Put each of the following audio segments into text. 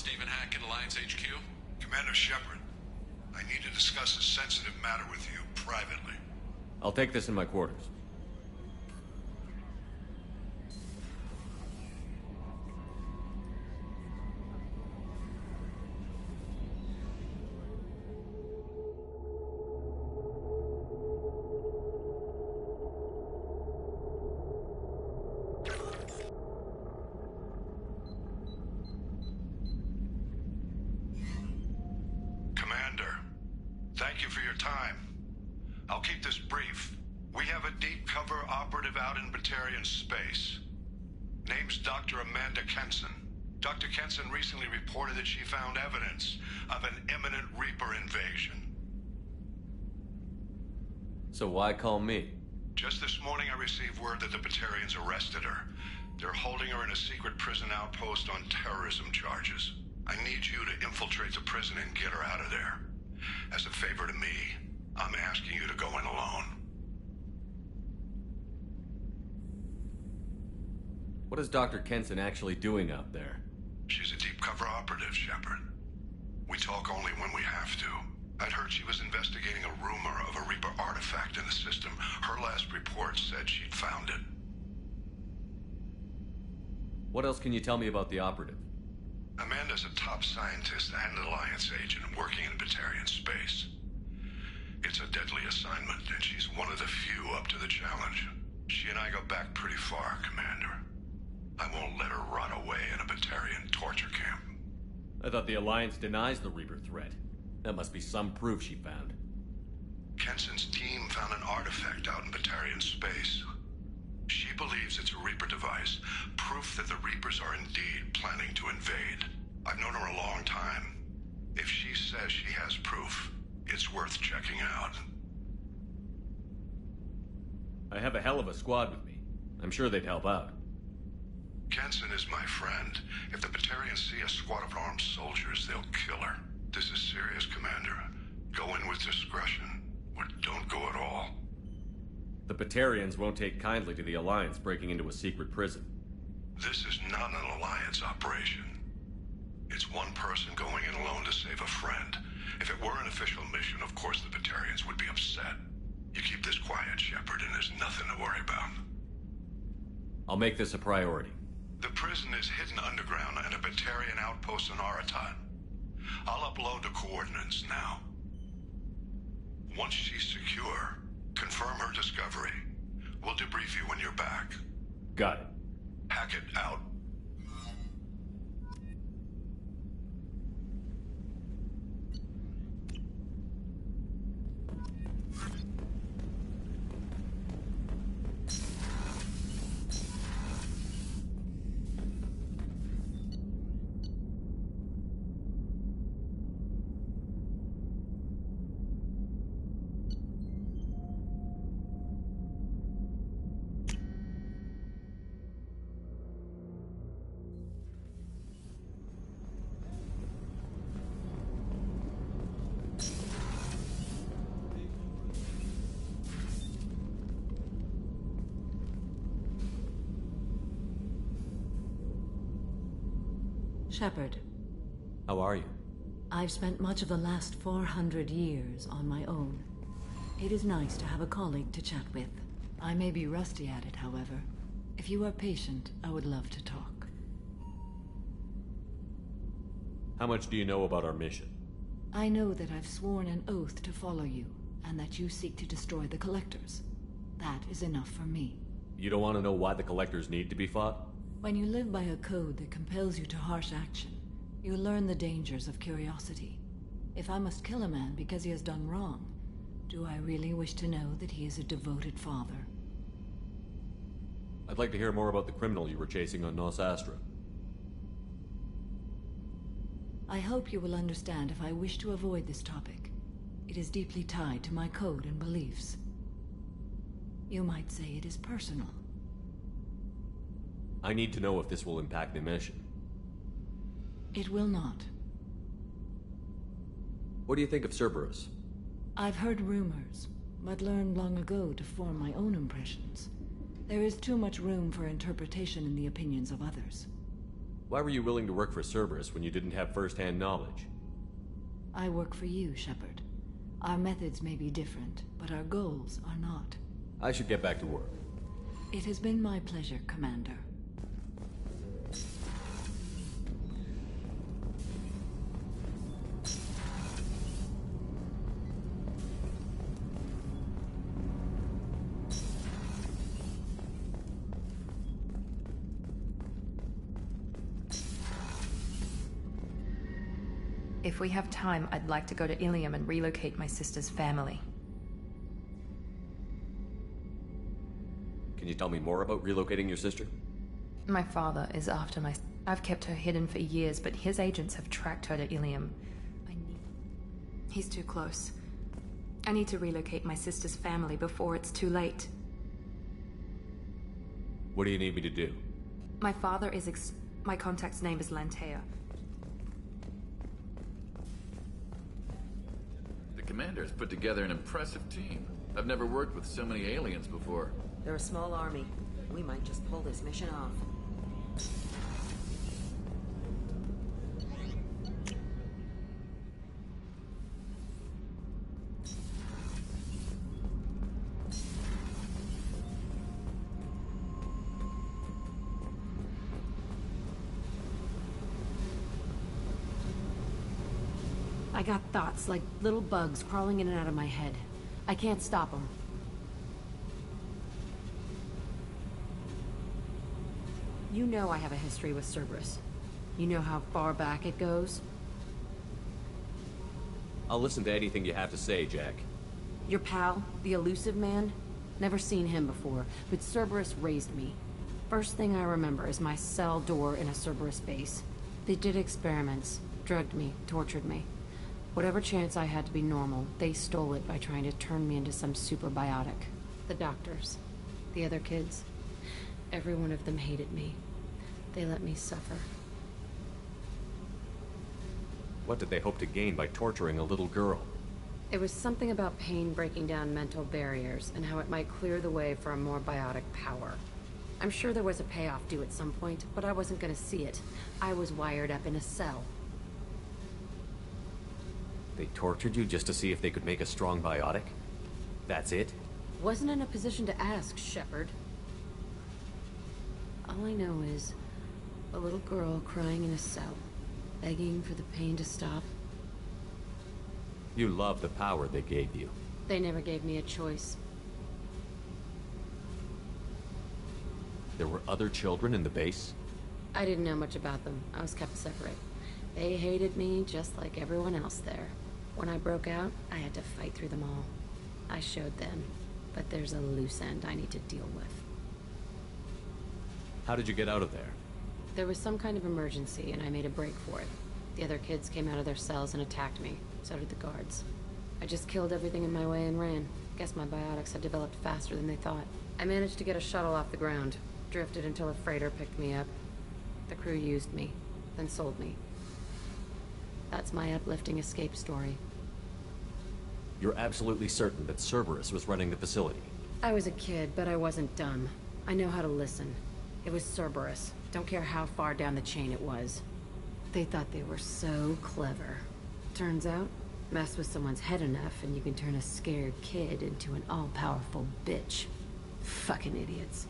Stephen Hack in Alliance HQ? Commander Shepard, I need to discuss a sensitive matter with you privately. I'll take this in my quarters. Commander, thank you for your time. I'll keep this brief. We have a deep cover operative out in Batarian space. Name's Dr. Amanda Kenson. Dr. Kenson recently reported that she found evidence of an imminent Reaper invasion. So why call me? Just this morning I received word that the Batarians arrested her. They're holding her in a secret prison outpost on terrorism charges. I need you to infiltrate the prison and get her out of there. As a favor to me, I'm asking you to go in alone. What is Dr. Kenson actually doing out there? She's a deep cover operative, Shepard. We talk only when we have to. I'd heard she was investigating a rumor of a Reaper artifact in the system. Her last report said she'd found it. What else can you tell me about the operative? Amanda's a top scientist and an Alliance agent working in Batarian space. It's a deadly assignment, and she's one of the few up to the challenge. She and I go back pretty far, Commander. I won't let her rot away in a Batarian torture camp. I thought the Alliance denies the Reaper threat. That must be some proof she found. Kenson's team found an artifact out in Batarian space. She believes it's a Reaper device, proof that the Reapers are indeed planning to invade. I've known her a long time. If she says she has proof, it's worth checking out. I have a hell of a squad with me. I'm sure they'd help out. Kenson is my friend. If the Batarians see a squad of armed soldiers, they'll kill her. This is serious, Commander. Go in with discretion, or don't go at all. The Batarians won't take kindly to the Alliance breaking into a secret prison. This is not an Alliance operation. It's one person going in alone to save a friend. If it were an official mission, of course the Batarians would be upset. You keep this quiet, Shepard, and there's nothing to worry about. I'll make this a priority. The prison is hidden underground in a Batarian outpost on Aratat. I'll upload the coordinates now. Once she's secure, confirm her discovery. We'll debrief you when you're back. Got it. Hackett out. Shepard. How are you? I've spent much of the last 400 years on my own. It is nice to have a colleague to chat with. I may be rusty at it, however. If you are patient, I would love to talk. How much do you know about our mission? I know that I've sworn an oath to follow you, and that you seek to destroy the Collectors. That is enough for me. You don't want to know why the Collectors need to be fought? When you live by a code that compels you to harsh action, you learn the dangers of curiosity. If I must kill a man because he has done wrong, do I really wish to know that he is a devoted father? I'd like to hear more about the criminal you were chasing on Nos Astra. I hope you will understand if I wish to avoid this topic. It is deeply tied to my code and beliefs. You might say it is personal. I need to know if this will impact the mission. It will not. What do you think of Cerberus? I've heard rumors, but learned long ago to form my own impressions. There is too much room for interpretation in the opinions of others. Why were you willing to work for Cerberus when you didn't have first-hand knowledge? I work for you, Shepard. Our methods may be different, but our goals are not. I should get back to work. It has been my pleasure, Commander. If we have time, I'd like to go to Ilium and relocate my sister's family. Can you tell me more about relocating your sister? My father is after my... I've kept her hidden for years, but his agents have tracked her to Ilium. He's too close. I need to relocate my sister's family before it's too late. What do you need me to do? My father is my contact's name is Lantea. The commander's put together an impressive team. I've never worked with so many aliens before. They're a small army. We might just pull this mission off. I got thoughts like little bugs crawling in and out of my head. I can't stop them. You know I have a history with Cerberus. You know how far back it goes? I'll listen to anything you have to say, Jack. Your pal, the elusive man? Never seen him before, but Cerberus raised me. First thing I remember is my cell door in a Cerberus base. They did experiments, drugged me, tortured me. Whatever chance I had to be normal, they stole it by trying to turn me into some superbiotic. The doctors, the other kids, every one of them hated me. They let me suffer. What did they hope to gain by torturing a little girl? It was something about pain breaking down mental barriers and how it might clear the way for a more biotic power. I'm sure there was a payoff due at some point, but I wasn't gonna see it. I was wired up in a cell. They tortured you just to see if they could make a strong biotic? That's it? Wasn't in a position to ask, Shepard. All I know is a little girl crying in a cell, begging for the pain to stop. You love the power they gave you. They never gave me a choice. There were other children in the base? I didn't know much about them. I was kept separate. They hated me just like everyone else there. When I broke out, I had to fight through them all. I showed them, but there's a loose end I need to deal with. How did you get out of there? There was some kind of emergency, and I made a break for it. The other kids came out of their cells and attacked me. So did the guards. I just killed everything in my way and ran. Guess my biotics had developed faster than they thought. I managed to get a shuttle off the ground. Drifted until a freighter picked me up. The crew used me, then sold me. That's my uplifting escape story. You're absolutely certain that Cerberus was running the facility? I was a kid, but I wasn't dumb. I know how to listen. It was Cerberus. Don't care how far down the chain it was. They thought they were so clever. Turns out, mess with someone's head enough and you can turn a scared kid into an all-powerful bitch. Fucking idiots.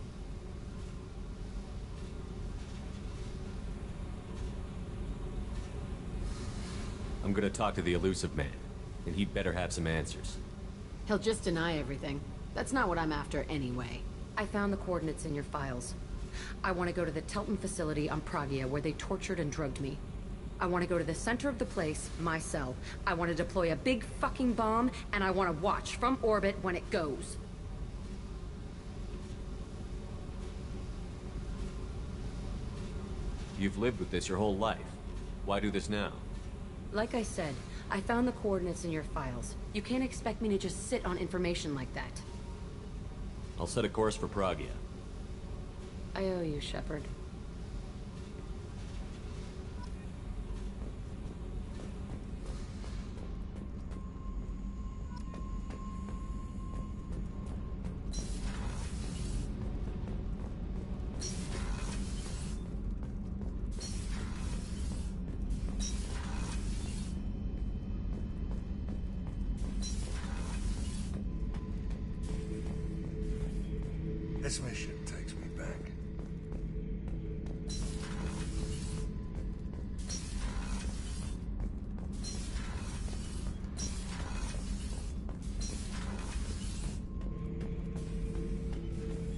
I'm gonna talk to the elusive man, and he'd better have some answers. He'll just deny everything. That's not what I'm after anyway. I found the coordinates in your files. I want to go to the Telton facility on Pragia where they tortured and drugged me. I want to go to the center of the place, my cell. I want to deploy a big fucking bomb, and I want to watch from orbit when it goes. You've lived with this your whole life. Why do this now? Like I said, I found the coordinates in your files. You can't expect me to just sit on information like that. I'll set a course for Pragia. I owe you, Shepard. You're absolutely certain that Cerberus was running the facility? This mission takes me back.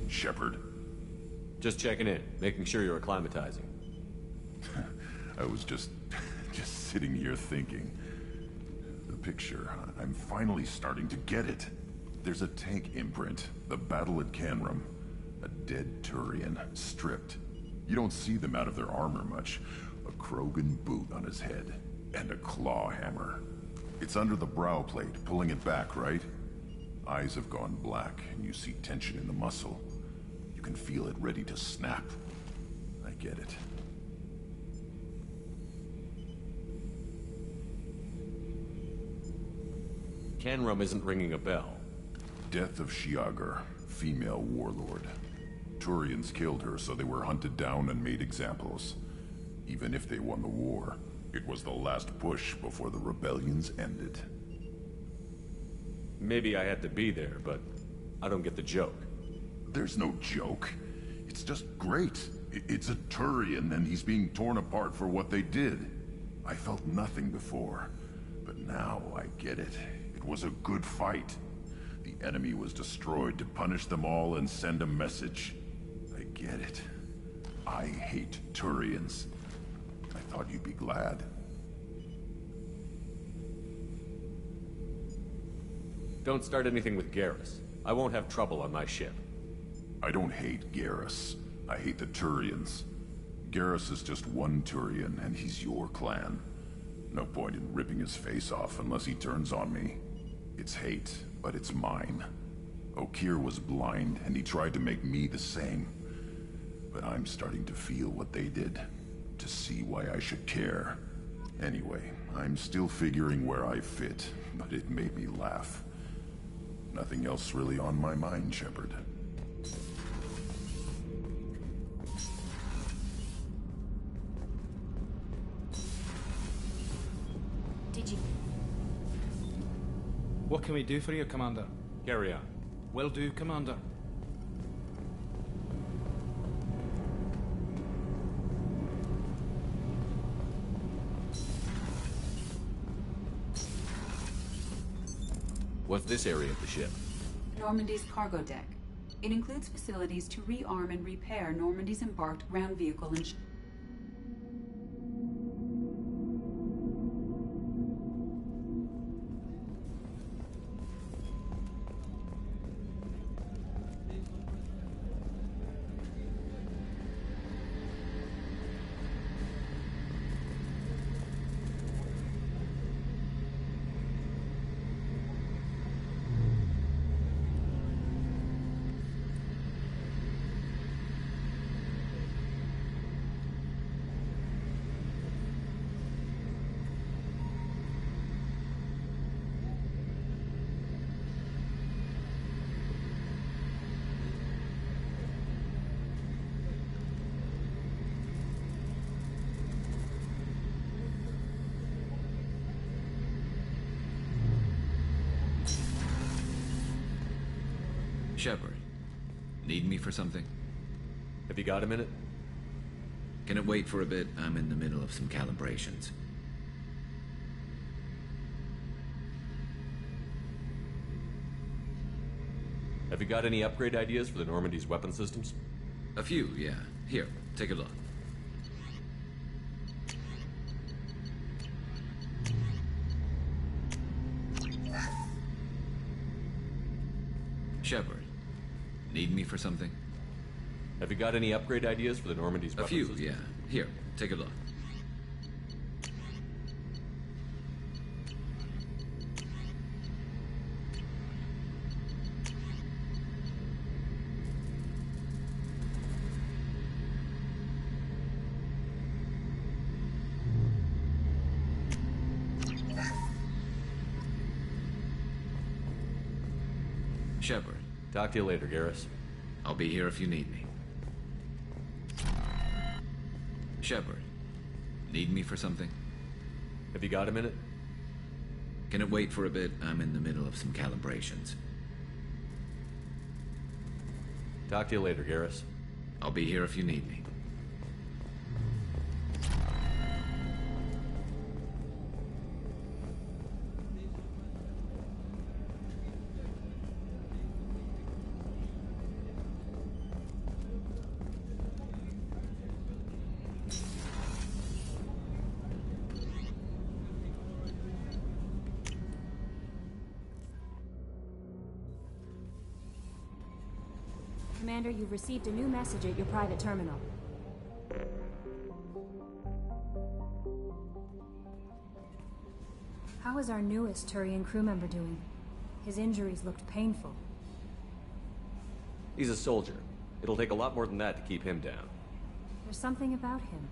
Shepard. Just checking in, making sure you're acclimatizing. I was just sitting here thinking. The picture, I'm finally starting to get it. There's a tank imprint, the battle at Canrum. A dead Turian, stripped. You don't see them out of their armor much. A Krogan boot on his head, and a claw hammer. It's under the brow plate, pulling it back, right? Eyes have gone black, and you see tension in the muscle. You can feel it ready to snap. I get it. Canrum isn't ringing a bell. Death of Shiagar, female warlord. Turians killed her, so they were hunted down and made examples. Even if they won the war, it was the last push before the rebellions ended. Maybe I had to be there, but I don't get the joke. There's no joke. It's just great. It's a Turian, and he's being torn apart for what they did. I felt nothing before, but now I get it. It was a good fight. The enemy was destroyed to punish them all and send a message. I get it. I hate Turians. I thought you'd be glad. Don't start anything with Garrus. I won't have trouble on my ship. I don't hate Garrus. I hate the Turians. Garrus is just one Turian, and he's your clan. No point in ripping his face off unless he turns on me. It's hate, but it's mine. Okeer was blind, and he tried to make me the same. But I'm starting to feel what they did, to see why I should care. Anyway, I'm still figuring where I fit, but it made me laugh. Nothing else really on my mind, Shepard. Did you... What can we do for you, Commander? Carry on. Will do, Commander. What's this area of the ship? Normandy's cargo deck. It includes facilities to rearm and repair Normandy's embarked ground vehicle and... Shepard, need me for something? Have you got a minute? Can it wait for a bit? I'm in the middle of some calibrations. Have you got any upgrade ideas for the Normandy's weapon systems? A few, yeah. Here, take a look. Shepard, need me for something? Have you got any upgrade ideas for the Normandy's weapon systems? A few, yeah. Here, take a look. Shepard. Talk to you later, Garrus. I'll be here if you need me. Shepard, need me for something? Have you got a minute? Can it wait for a bit? I'm in the middle of some calibrations. Talk to you later, Garrus. I'll be here if you need me. Commander, you've received a new message at your private terminal. How is our newest Turian crew member doing? His injuries looked painful. He's a soldier. It'll take a lot more than that to keep him down. There's something about him.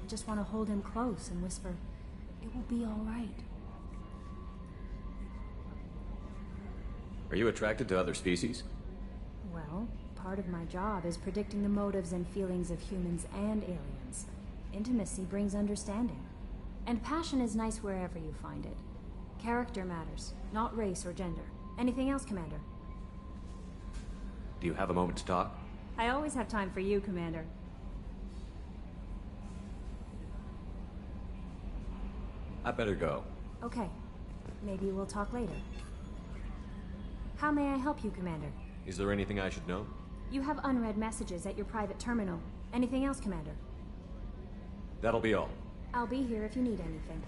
I just want to hold him close and whisper, "It will be all right." Are you attracted to other species? Well, part of my job is predicting the motives and feelings of humans and aliens. Intimacy brings understanding. And passion is nice wherever you find it. Character matters, not race or gender. Anything else, Commander? Do you have a moment to talk? I always have time for you, Commander. I better go. Okay. Maybe we'll talk later. How may I help you, Commander? Is there anything I should know? You have unread messages at your private terminal. Anything else, Commander? That'll be all. I'll be here if you need anything.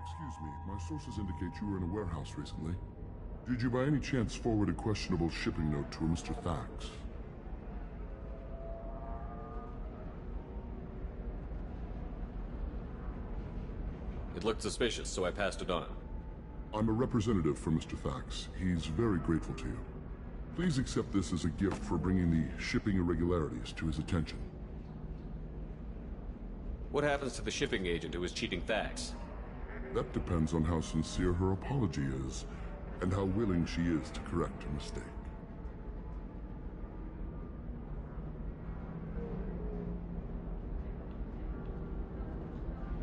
Excuse me, my sources indicate you were in a warehouse recently. Did you by any chance forward a questionable shipping note to a Mr. Thax? It looked suspicious, so I passed it on. I'm a representative for Mr. Thax. He's very grateful to you. Please accept this as a gift for bringing the shipping irregularities to his attention. What happens to the shipping agent who is cheating Thax? That depends on how sincere her apology is, and how willing she is to correct her mistake.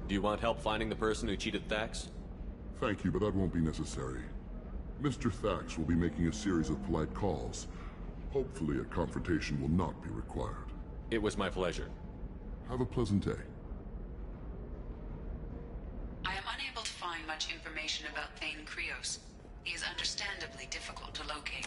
Do you want help finding the person who cheated Thax? Thank you, but that won't be necessary. Mr. Thax will be making a series of polite calls. Hopefully a confrontation will not be required. It was my pleasure. Have a pleasant day. I am unable to find much information about Thane Krios. He is understandably difficult to locate.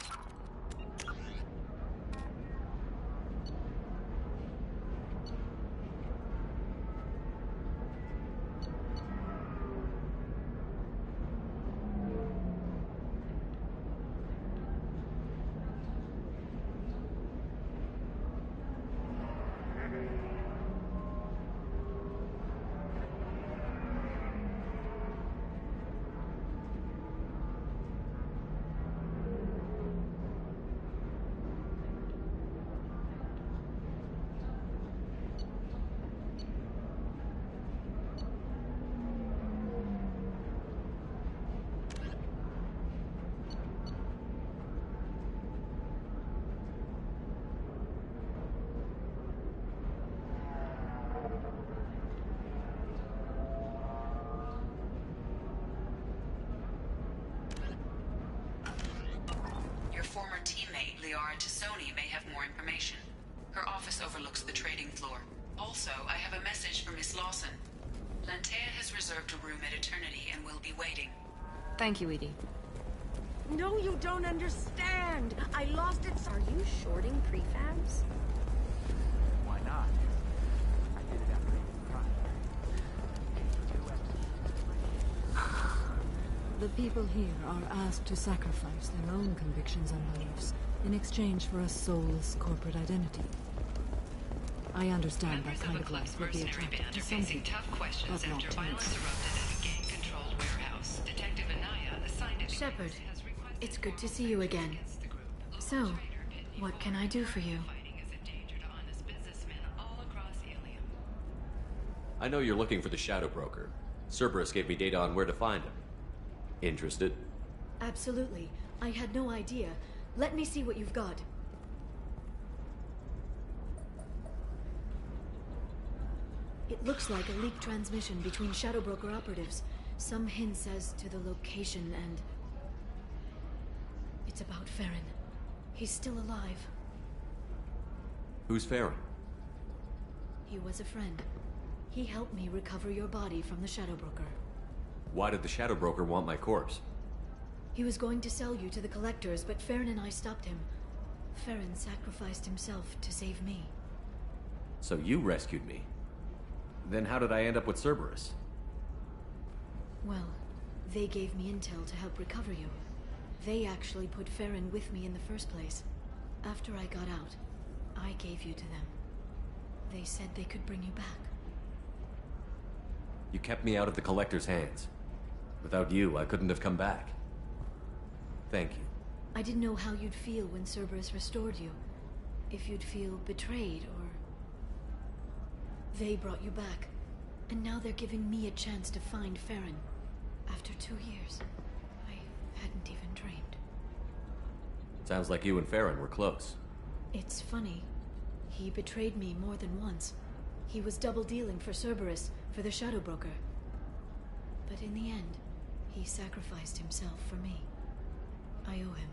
Your former teammate, Liara Tassoni, may have more information. Her office overlooks the trading floor. Also, I have a message for Miss Lawson. Lantea has reserved a room at Eternity and will be waiting. Thank you, Edie. No, you don't understand. I lost it. Are you shorting prefabs? Why not? I did it after The people here are asked to sacrifice their own convictions and beliefs in exchange for a soulless corporate identity. I understand that kind of life would be attractive to some people, but not to others. Shepard, it's good to see you again. So, what can I do for you? I know you're looking for the Shadow Broker. Cerberus gave me data on where to find him. Interested? Absolutely. I had no idea. Let me see what you've got. It looks like a leaked transmission between Shadow Broker operatives. Some hints as to the location and... It's about Farron. He's still alive. Who's Farron? He was a friend. He helped me recover your body from the Shadow Broker. Why did the Shadow Broker want my corpse? He was going to sell you to the Collectors, but Farron and I stopped him. Farron sacrificed himself to save me. So you rescued me. Then how did I end up with Cerberus? Well, they gave me intel to help recover you. They actually put Farron with me in the first place. After I got out, I gave you to them. They said they could bring you back. You kept me out of the Collector's hands. Without you, I couldn't have come back. Thank you. I didn't know how you'd feel when Cerberus restored you. If you'd feel betrayed, or... They brought you back. And now they're giving me a chance to find Farron. After 2 years. I hadn't even dreamed. Sounds like you and Farron were close. It's funny. He betrayed me more than once. He was double-dealing for Cerberus, for the Shadow Broker. But in the end, he sacrificed himself for me. I owe him.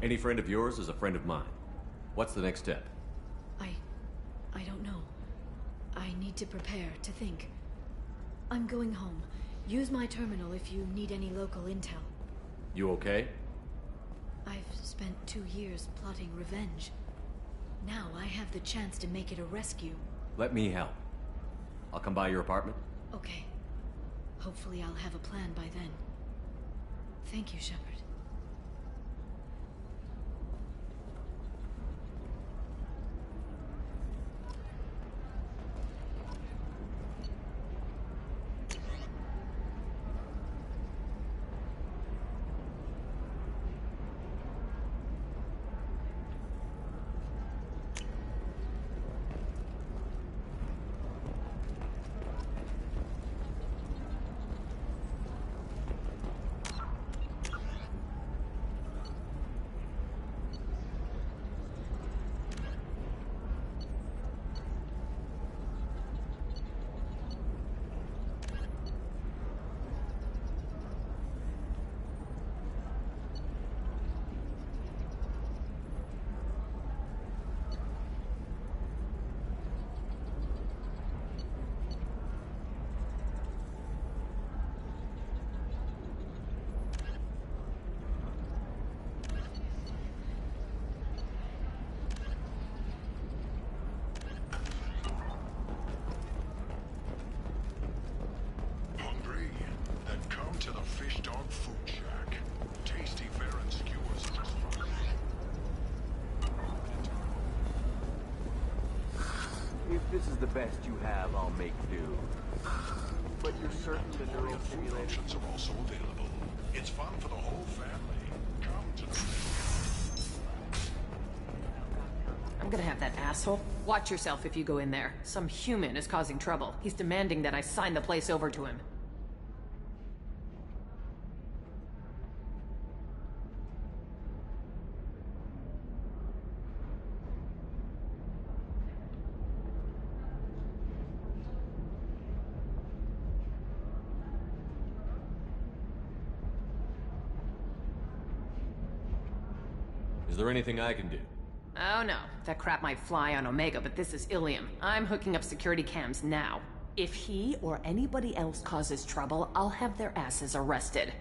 Any friend of yours is a friend of mine. What's the next step? I don't know. I need to prepare, to think. I'm going home. Use my terminal if you need any local intel. You okay? I've spent 2 years plotting revenge. Now I have the chance to make it a rescue. Let me help. I'll come by your apartment. Okay. Hopefully I'll have a plan by then. Thank you, Shepard. This is the best you have, I'll make do. But you're certain the neural Food options are also available. It's fun for the whole family. Come to the... I'm gonna have that asshole. Watch yourself if you go in there. Some human is causing trouble. He's demanding that I sign the place over to him. Is there anything I can do? Oh no, that crap might fly on Omega, but this is Ilium. I'm hooking up security cams now. If he or anybody else causes trouble, I'll have their asses arrested.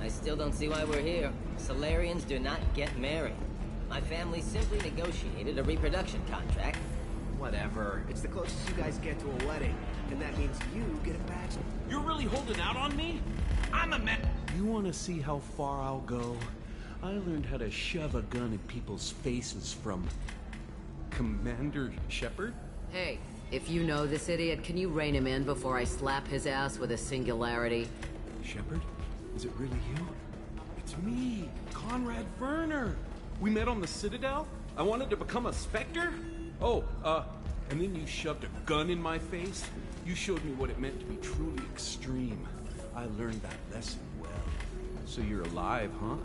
I still don't see why we're here. Solarians do not get married. My family simply negotiated a reproduction contract. Whatever. It's the closest you guys get to a wedding. And that means you get a bachelor. You're really holding out on me? I'm a man. You want to see how far I'll go? I learned how to shove a gun in people's faces from... Commander Shepard? Hey, if you know this idiot, can you rein him in before I slap his ass with a singularity? Shepard? Is it really you? It's me, Conrad Werner. We met on the Citadel? I wanted to become a Spectre? Oh, and then you shoved a gun in my face? You showed me what it meant to be truly extreme. I learned that lesson well. So you're alive, huh?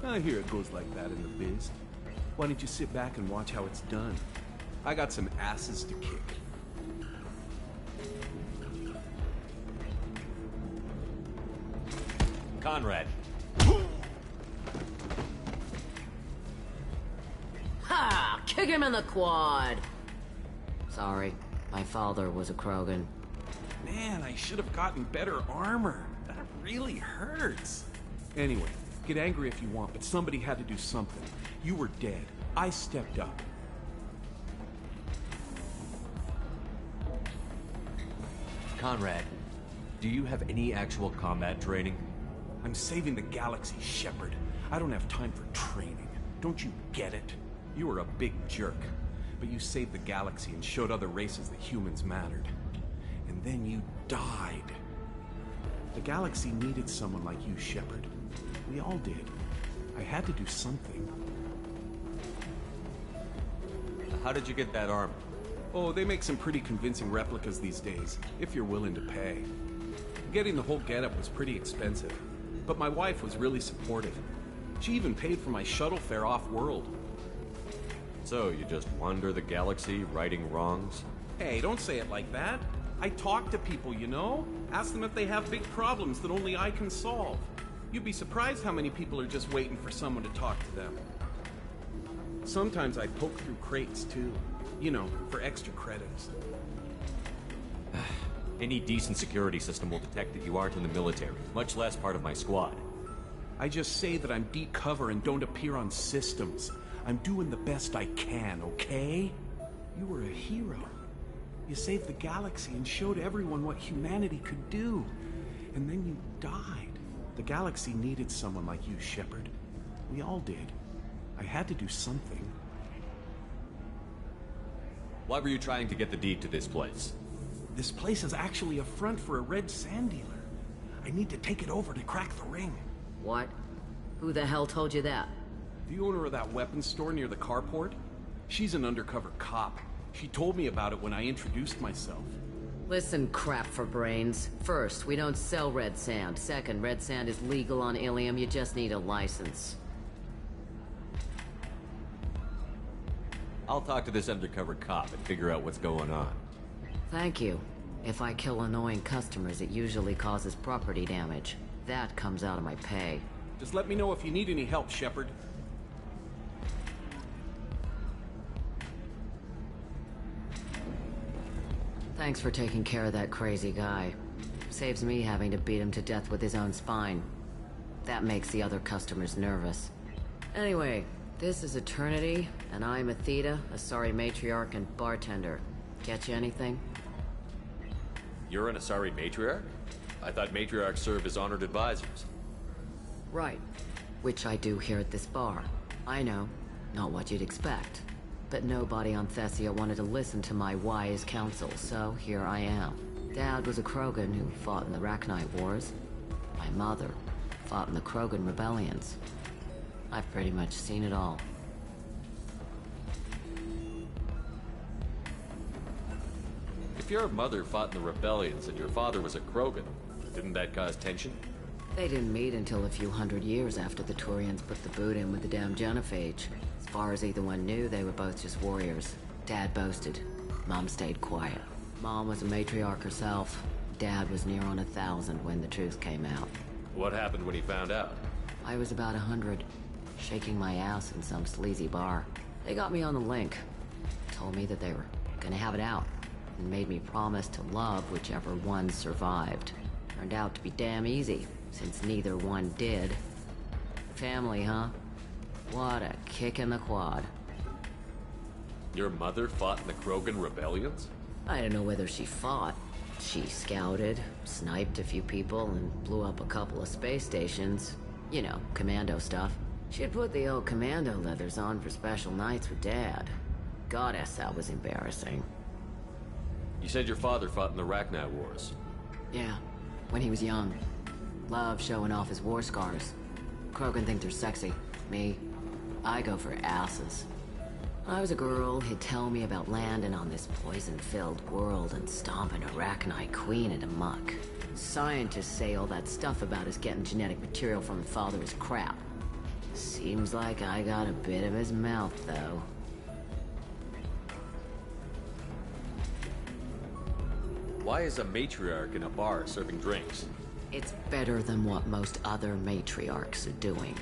I hear it goes like that in the biz. Why don't you sit back and watch how it's done? I got some asses to kick. Conrad. Ha! Kick him in the quad! Sorry, my father was a Krogan. Man, I should have gotten better armor. That really hurts. Anyway, get angry if you want, but somebody had to do something. You were dead. I stepped up. Conrad, do you have any actual combat training? I'm saving the galaxy, Shepard. I don't have time for training. Don't you get it? You were a big jerk, but you saved the galaxy and showed other races that humans mattered. And then you died. The galaxy needed someone like you, Shepard. We all did. I had to do something. How did you get that armor? Oh, they make some pretty convincing replicas these days, if you're willing to pay. Getting the whole getup was pretty expensive, but my wife was really supportive. She even paid for my shuttle fare off-world. So, you just wander the galaxy, righting wrongs? Hey, don't say it like that. I talk to people, you know? Ask them if they have big problems that only I can solve. You'd be surprised how many people are just waiting for someone to talk to them. Sometimes I poke through crates, too. You know, for extra credits. Any decent security system will detect that you aren't in the military, much less part of my squad. I just say that I'm deep cover and don't appear on systems. I'm doing the best I can, okay? You were a hero. You saved the galaxy and showed everyone what humanity could do. And then you died. The galaxy needed someone like you, Shepard. We all did. I had to do something. Why were you trying to get the deed to this place? This place is actually a front for a red sand dealer. I need to take it over to crack the ring. What? Who the hell told you that? The owner of that weapons store near the carport? She's an undercover cop. She told me about it when I introduced myself. Listen, crap for brains. First, we don't sell red sand. Second, red sand is legal on Ilium. You just need a license. I'll talk to this undercover cop and figure out what's going on. Thank you. If I kill annoying customers, it usually causes property damage. That comes out of my pay. Just let me know if you need any help, Shepard. Thanks for taking care of that crazy guy. Saves me having to beat him to death with his own spine. That makes the other customers nervous. Anyway, this is Eternity, and I'm Athena, a sorry matriarch and bartender. Get you anything? You're an Asari matriarch? I thought matriarchs serve as honored advisors. Right. Which I do here at this bar. I know, not what you'd expect. But nobody on Thessia wanted to listen to my wise counsel, so here I am. Dad was a Krogan who fought in the Rachni Wars. My mother fought in the Krogan rebellions. I've pretty much seen it all. If your mother fought in the rebellions and your father was a Krogan, didn't that cause tension? They didn't meet until a few hundred years after the Turians put the boot in with the damn Genophage. As far as either one knew, they were both just warriors. Dad boasted. Mom stayed quiet. Mom was a matriarch herself. Dad was near on 1,000 when the truth came out. What happened when he found out? I was about 100, shaking my ass in some sleazy bar. They got me on the link. Told me that they were gonna have it out, and made me promise to love whichever one survived. Turned out to be damn easy, since neither one did. Family, huh? What a kick in the quad. Your mother fought in the Krogan rebellions? I don't know whether she fought. She scouted, sniped a few people, and blew up a couple of space stations. You know, commando stuff. She'd put the old commando leathers on for special nights with Dad. Goddess, that was embarrassing. You said your father fought in the Rachni Wars. Yeah, when he was young. Loved showing off his war scars. Krogan think they're sexy. Me, I go for asses. When I was a girl, he'd tell me about landing on this poison-filled world and stomping a Rachni queen into muck. Scientists say all that stuff about us getting genetic material from the father is crap. Seems like I got a bit of his mouth, though. Why is a matriarch in a bar serving drinks? It's better than what most other matriarchs are doing.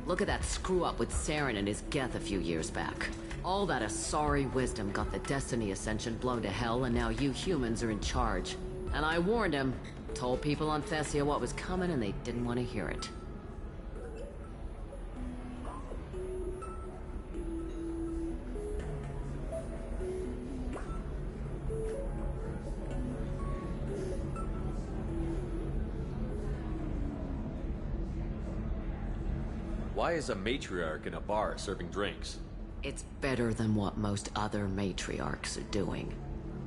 Look at that screw-up with Saren and his Geth a few years back. All that Asari wisdom got the Destiny Ascension blown to hell, and now you humans are in charge. And I warned him, told people on Thessia what was coming, and they didn't want to hear it. Why is a matriarch in a bar serving drinks? It's better than what most other matriarchs are doing.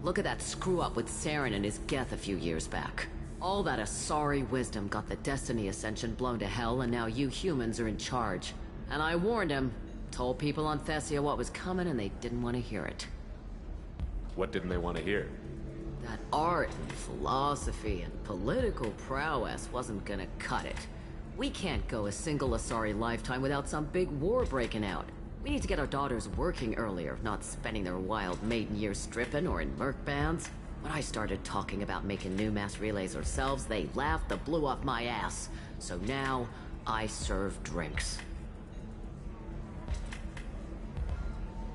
Look at that screw-up with Saren and his Geth a few years back. All that Asari wisdom got the Destiny Ascension blown to hell, and now you humans are in charge. And I warned him, told people on Thessia what was coming, and they didn't want to hear it. What didn't they want to hear? That art and philosophy and political prowess wasn't gonna cut it. We can't go a single Asari lifetime without some big war breaking out. We need to get our daughters working earlier, not spending their wild maiden years stripping or in merc bands. When I started talking about making new mass relays ourselves, they laughed the blue off my ass. So now, I serve drinks.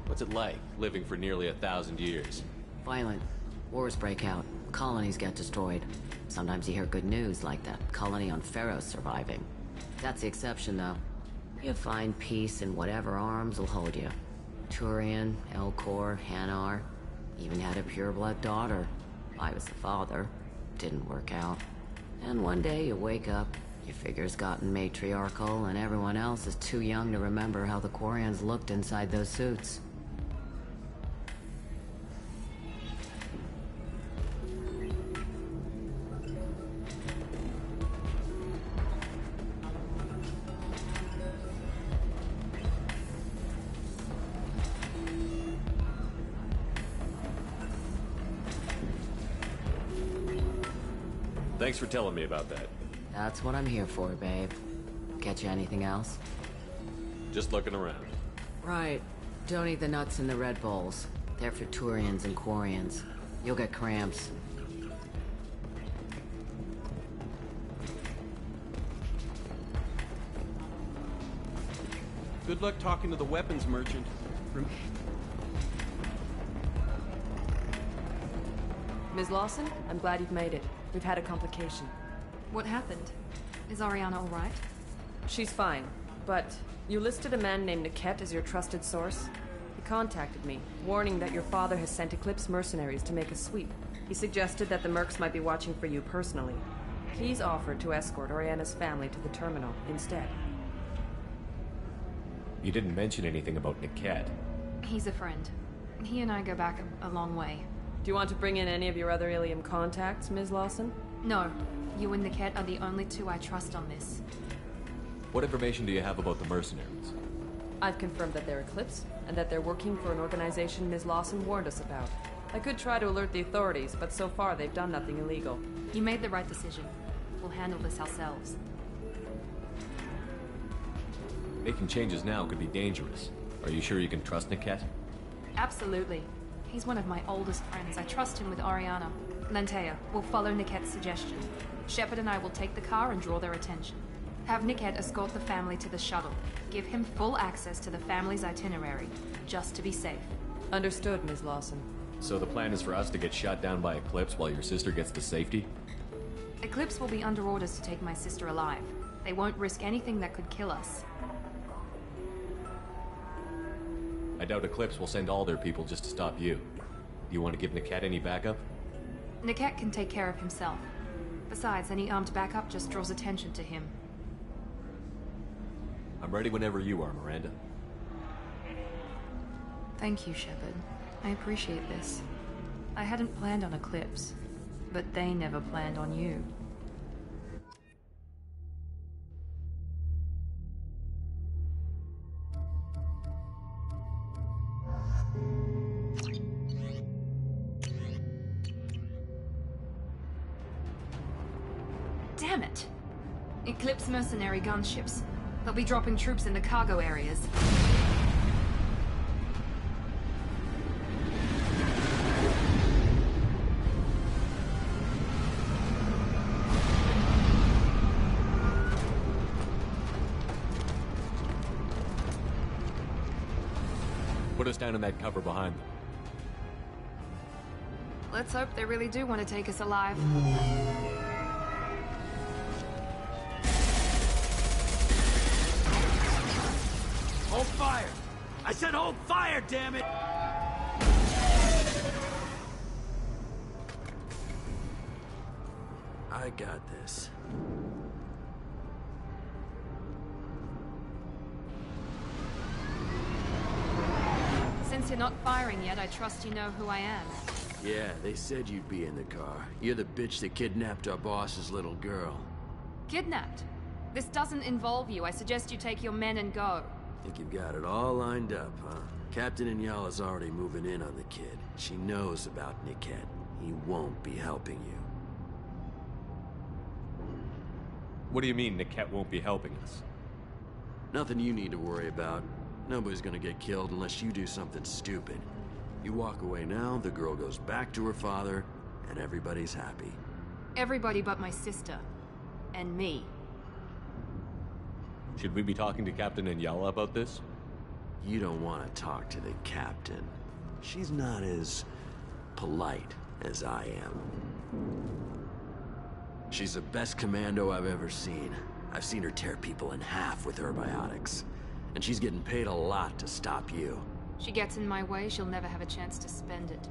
What's it like, living for nearly 1,000 years? Violent. Wars break out. Colonies get destroyed. Sometimes you hear good news, like that colony on Pharaoh surviving. That's the exception, though. You find peace in whatever arms will hold you. Turian, Elcor, Hanar. Even had a pureblood daughter. I was the father. Didn't work out. And one day you wake up, your figure's gotten matriarchal, and everyone else is too young to remember how the Quarians looked inside those suits. Thanks for telling me about that. That's what I'm here for, babe. Get you anything else? Just looking around. Right. Don't eat the nuts in the Red Bowls. They're for Turians and Quarians. You'll get cramps. Good luck talking to the weapons merchant. Ms. Lawson, I'm glad you've made it. We've had a complication. What happened? Is Ariana all right? She's fine, but you listed a man named Niket as your trusted source. He contacted me, warning that your father has sent Eclipse mercenaries to make a sweep. He suggested that the mercs might be watching for you personally. He's offered to escort Oriana's family to the terminal instead. You didn't mention anything about Niket. He's a friend. He and I go back a long way. Do you want to bring in any of your other Ilium contacts, Ms. Lawson? No. You and Niket are the only two I trust on this. What information do you have about the mercenaries? I've confirmed that they're Eclipse, and that they're working for an organization Ms. Lawson warned us about. I could try to alert the authorities, but so far they've done nothing illegal. You made the right decision. We'll handle this ourselves. Making changes now could be dangerous. Are you sure you can trust Niket? Absolutely. He's one of my oldest friends. I trust him with Ariana. Lantea, we'll follow Niket's suggestion. Shepard and I will take the car and draw their attention. Have Niket escort the family to the shuttle. Give him full access to the family's itinerary, just to be safe. Understood, Ms. Lawson. So the plan is for us to get shot down by Eclipse while your sister gets to safety? Eclipse will be under orders to take my sister alive. They won't risk anything that could kill us. I doubt Eclipse will send all their people just to stop you. Do you want to give Niket any backup? Niket can take care of himself. Besides, any armed backup just draws attention to him. I'm ready whenever you are, Miranda. Thank you, Shepard. I appreciate this. I hadn't planned on Eclipse, but they never planned on you. Damn it! Eclipse mercenary gunships. They'll be dropping troops in the cargo areas. Put us down in that cover behind them. Let's hope they really do want to take us alive. Hold fire! I said hold fire, damn it! I got this. Since you're not firing yet, I trust you know who I am. Yeah, they said you'd be in the car. You're the bitch that kidnapped our boss's little girl. Kidnapped? This doesn't involve you. I suggest you take your men and go. Think you've got it all lined up, huh? Captain Inyala's already moving in on the kid. She knows about Niket. He won't be helping you. What do you mean Niket won't be helping us? Nothing you need to worry about. Nobody's gonna get killed unless you do something stupid. You walk away now, the girl goes back to her father, and everybody's happy. Everybody but my sister. And me. Should we be talking to Captain Inyala about this? You don't want to talk to the captain. She's not as polite as I am. She's the best commando I've ever seen. I've seen her tear people in half with her biotics. And she's getting paid a lot to stop you. She gets in my way, she'll never have a chance to spend it.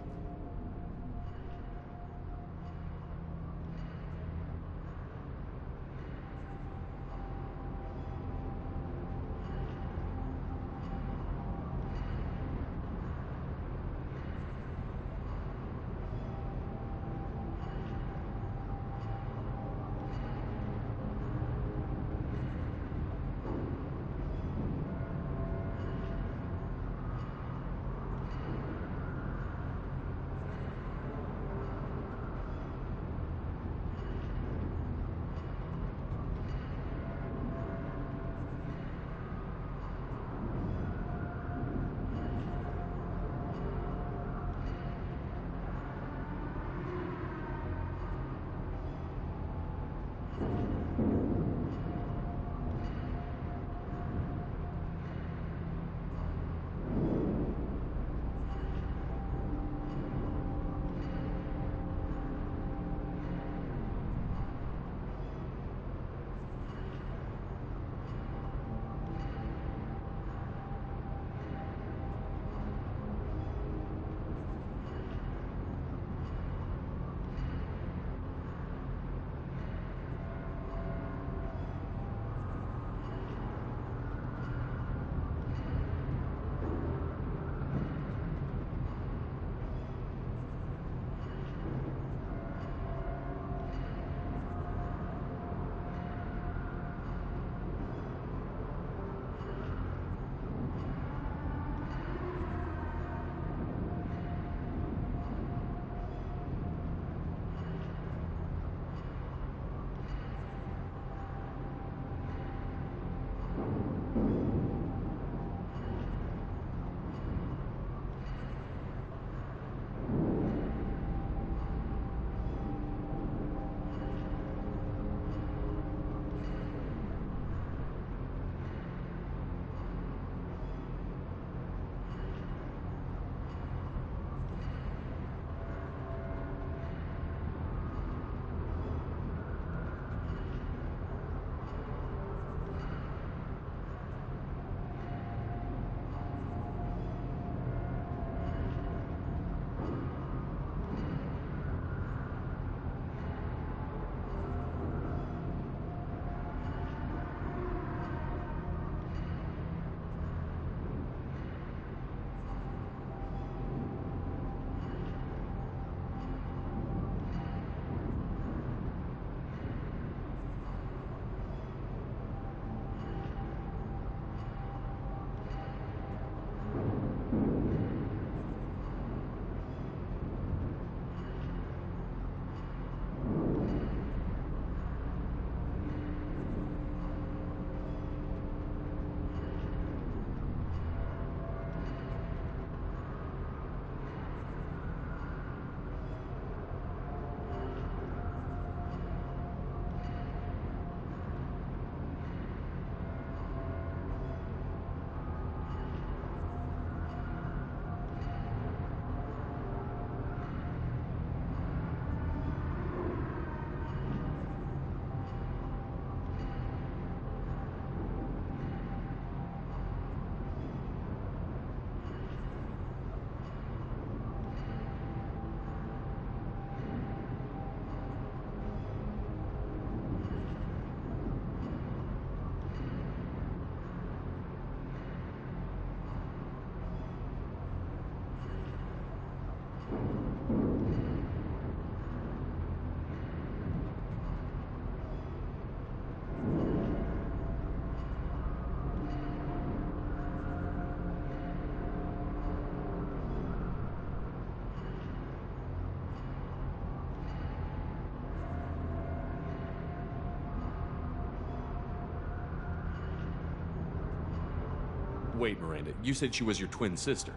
Wait, Miranda, you said she was your twin sister.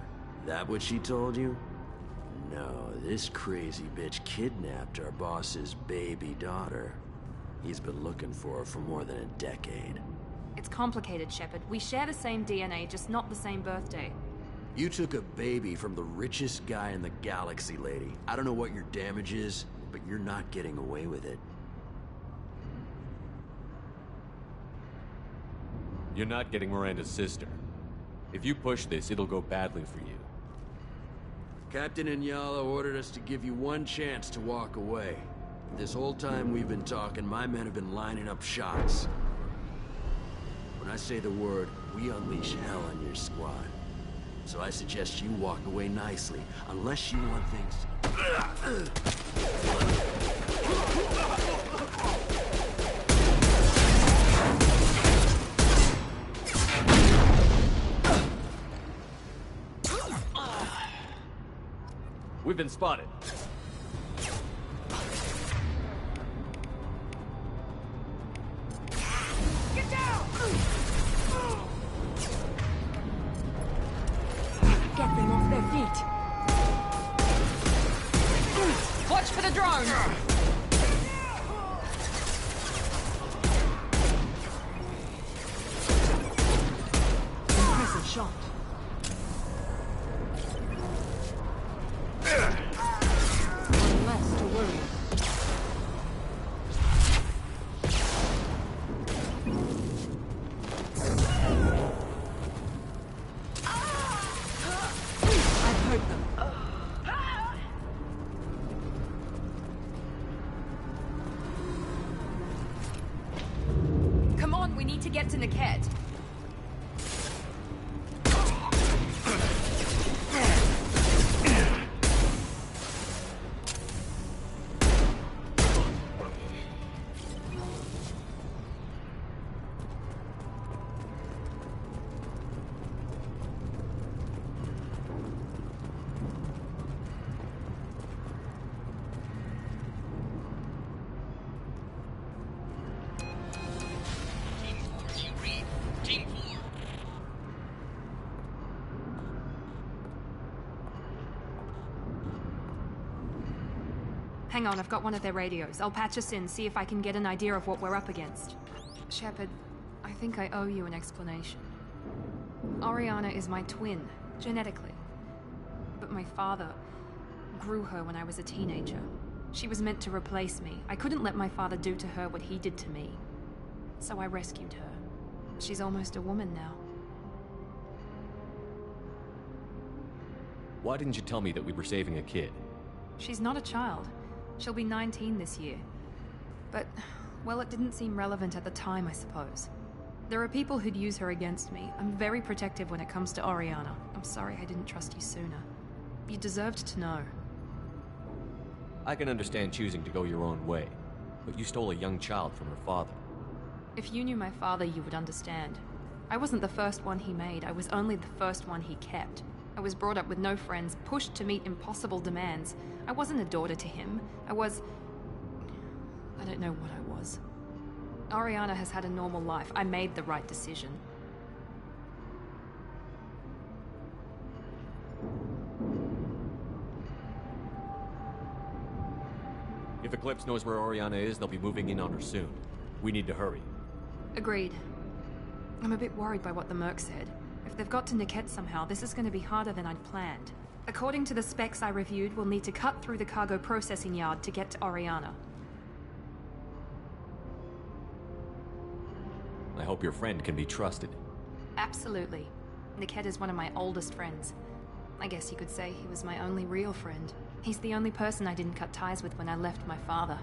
That what she told you? No, this crazy bitch kidnapped our boss's baby daughter. He's been looking for her for more than a decade. It's complicated, Shepard. We share the same DNA, just not the same birthday. You took a baby from the richest guy in the galaxy, lady. I don't know what your damage is, but you're not getting away with it. You're not getting Miranda's sister. If you push this, it'll go badly for you. Captain Inyala ordered us to give you one chance to walk away. This whole time we've been talking, my men have been lining up shots. When I say the word, we unleash hell on your squad. So I suggest you walk away nicely, unless you want things... We've been spotted. Get down! Get them off their feet. Watch for the drone! Impressive shot. One less to worry. I've hurt them. Come on, we need to get to Niket. Hang on, I've got one of their radios. I'll patch us in, see if I can get an idea of what we're up against. Shepard, I think I owe you an explanation. Oriana is my twin, genetically. But my father grew her when I was a teenager. She was meant to replace me. I couldn't let my father do to her what he did to me. So I rescued her. She's almost a woman now. Why didn't you tell me that we were saving a kid? She's not a child. She'll be 19 this year. But, well, it didn't seem relevant at the time, I suppose. There are people who'd use her against me. I'm very protective when it comes to Oriana. I'm sorry I didn't trust you sooner. You deserved to know. I can understand choosing to go your own way, but you stole a young child from her father. If you knew my father, you would understand. I wasn't the first one he made. I was only the first one he kept. I was brought up with no friends, pushed to meet impossible demands. I wasn't a daughter to him. I don't know what I was. Oriana has had a normal life. I made the right decision. If Eclipse knows where Oriana is, they'll be moving in on her soon. We need to hurry. Agreed. I'm a bit worried by what the Merc said. If they've got to Niket somehow, this is going to be harder than I'd planned. According to the specs I reviewed, we'll need to cut through the cargo processing yard to get to Oriana. I hope your friend can be trusted. Absolutely. Niket is one of my oldest friends. I guess you could say he was my only real friend. He's the only person I didn't cut ties with when I left my father.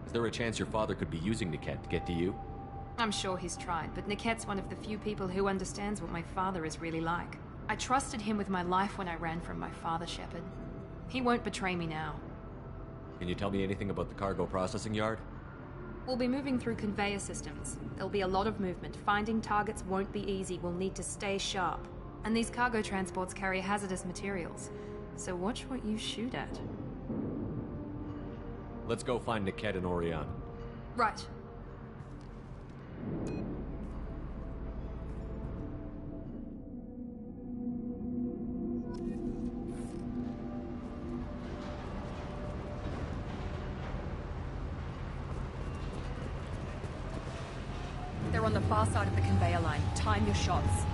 Is there a chance your father could be using Niket to get to you? I'm sure he's tried, but Niket's one of the few people who understands what my father is really like. I trusted him with my life when I ran from my father, Shepard. He won't betray me now. Can you tell me anything about the cargo processing yard? We'll be moving through conveyor systems. There'll be a lot of movement. Finding targets won't be easy. We'll need to stay sharp. And these cargo transports carry hazardous materials. So watch what you shoot at. Let's go find Niket and Oriana. Right. on the far side of the conveyor line. Time your shots.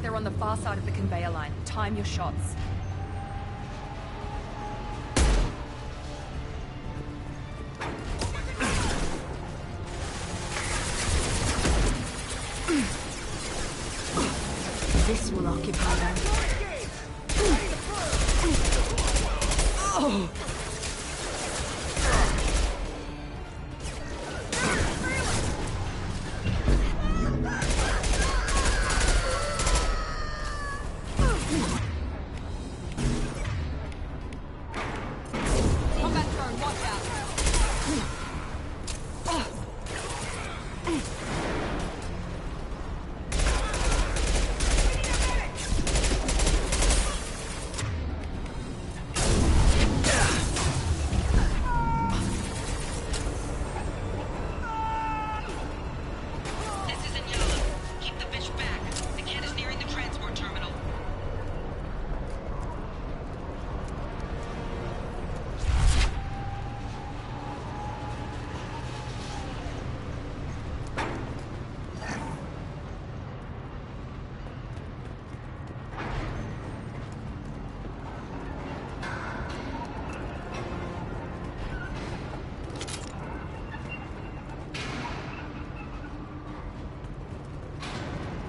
They're on the far side of the conveyor line. Time your shots. This will occupy them. Oh!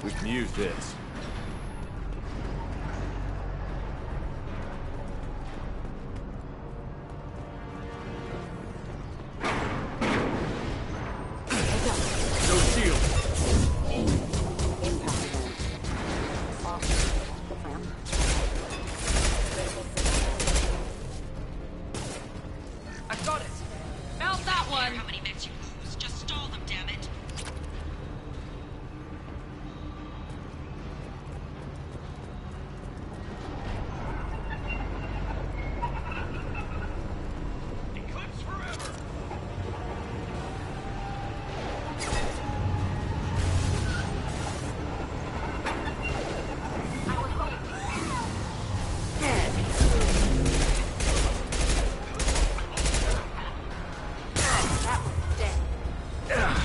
We can use this. No shield. I've got it. Mount that one. How many mechs you lose? Just stall them, damn it.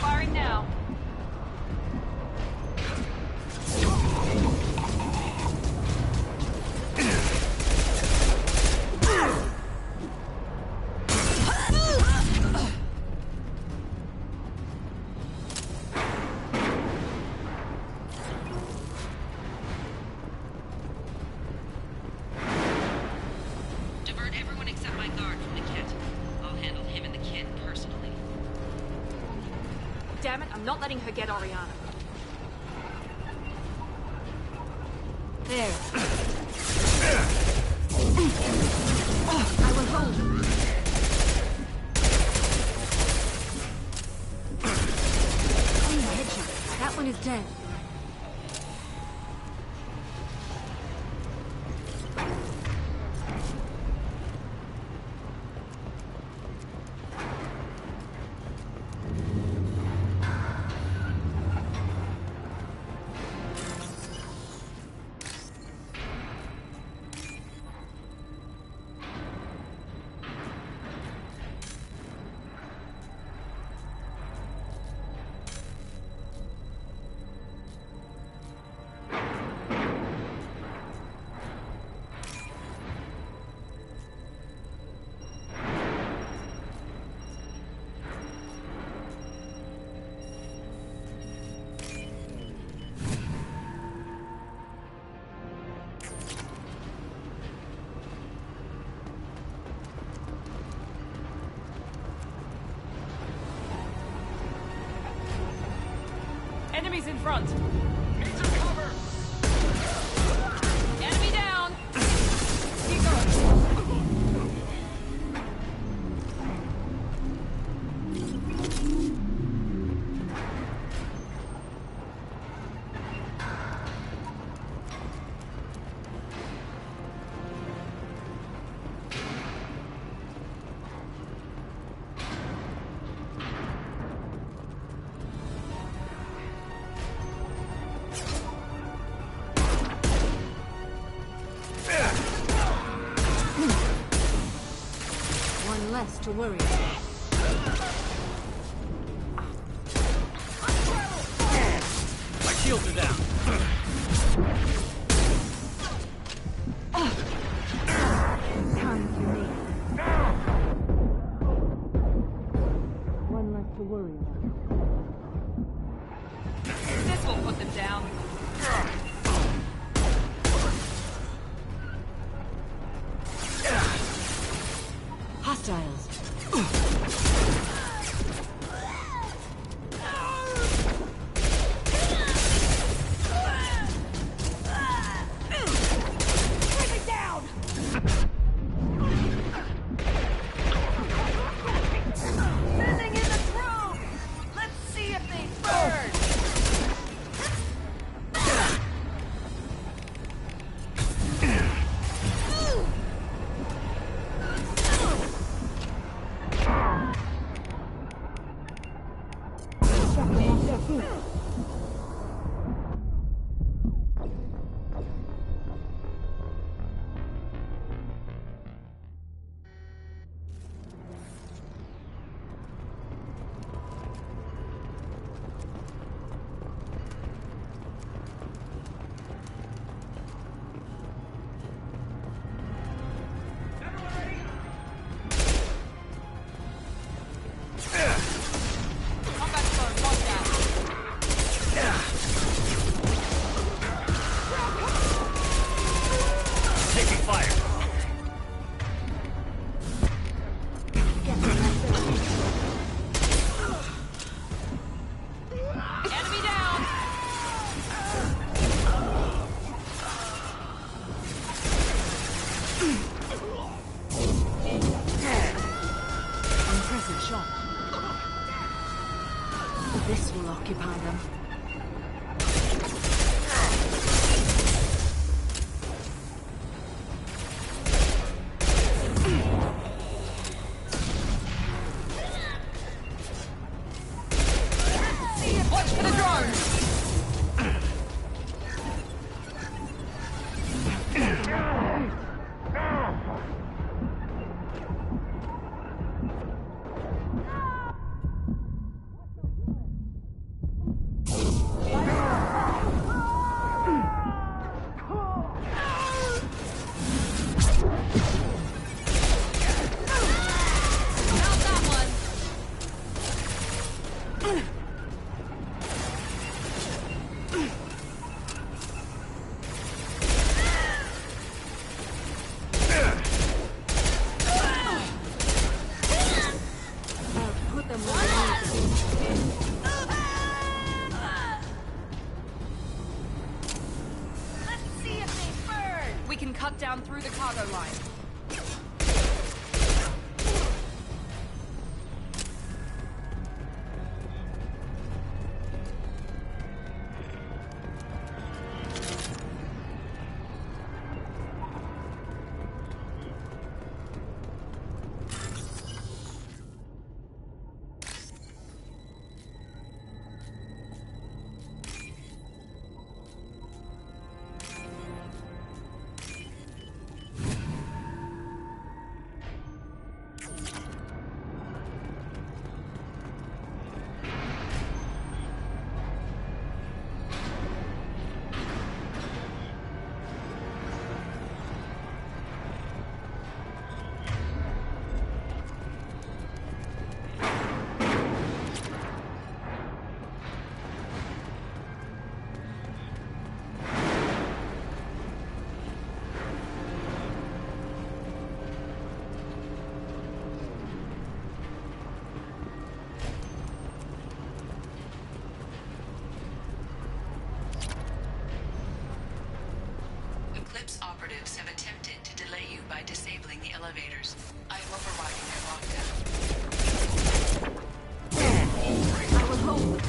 Firing now. Divert everyone except my guard from the kit. I'll handle him and the kid personally. Damn it, I'm not letting her get Oriana. There. I will hold. Clean headshot. That one is dead. Enemies in front. Need some cover. Enemy down. Keep going. to worry about. My shields are down. Time for me. One less to worry about. This will put them down. Hostiles. Sending in the drone! Let's see if they burn! Taking fire. Enemy down! Impressive shot. This will occupy them. Watch for the drones! Not that one! Put them where they need them. Let's see if they burn! We can cut down through the cargo line. Eclipse operatives have attempted to delay you by disabling the elevators. I am overriding their lockdown. I will hold.